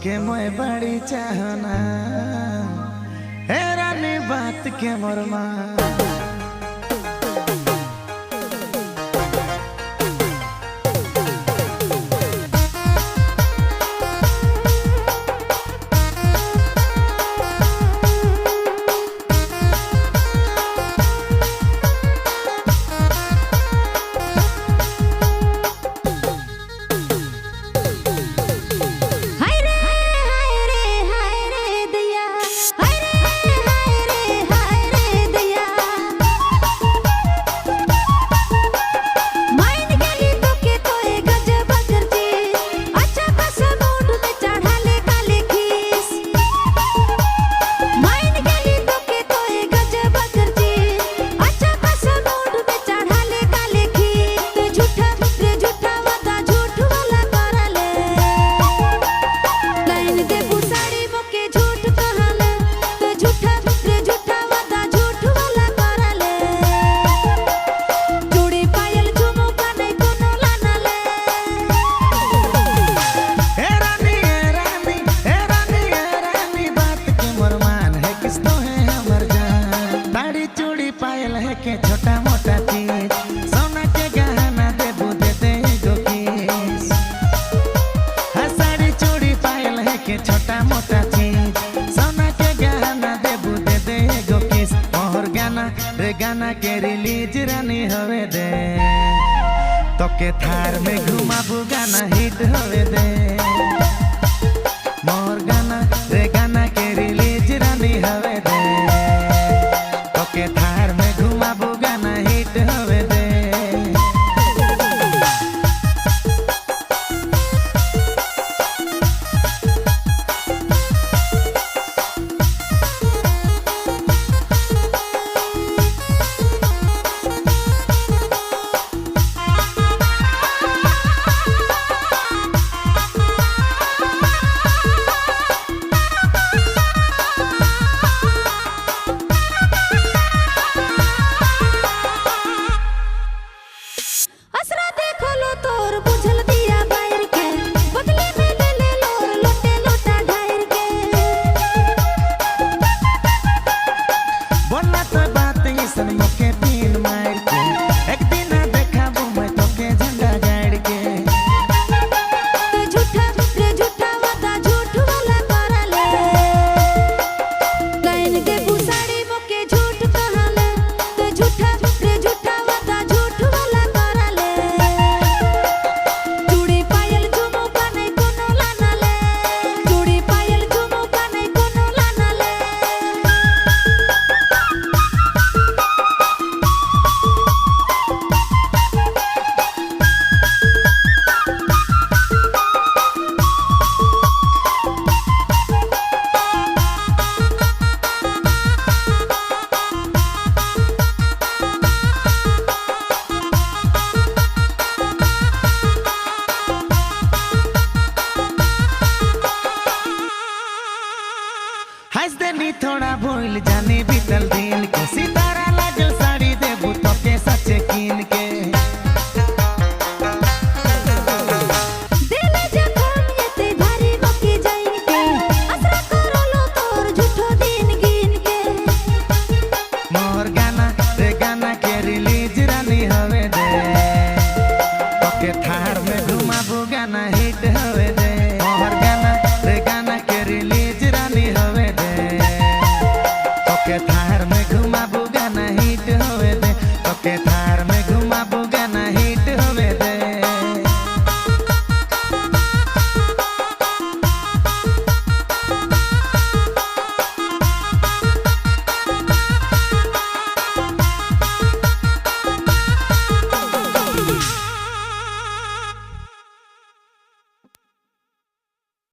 के मोए बड़ी चाहना हे रानी बात के मोर माँ के छोटा मोटा चीज सोना के गहना देबू दे दे गो किस साड़ी चूड़ी पायल है के छोटा मोटा चीज सोना के गहना देबू दे दे गो किस मोहर गाना रे गाना के रिलीज रानी होवे दे तो के थार में घुमाबू गाना हिट होवे दे मोहर गाना रे गाना के रिलीज रानी होवे दे तो के थार में घुमाबू गाना हिट होवे दे हंस देनी थोड़ा भूल जाने बीतल दिन के सितारा लागल साड़ी देबू तो के सच्चे कीन के दिल जखम येते भारी बकी जाइन के असरा करलो तोर झूठो दिन गिन के मोर गाना रे गाना के रिलीज रानी होवे दे तो के थार में घुमाबू गाना हिट होवे दे मोर गाना रे गाना के रिलीज रानी होवे दे के थार में घुमाबू गाना हिट होवे दे तो के थार में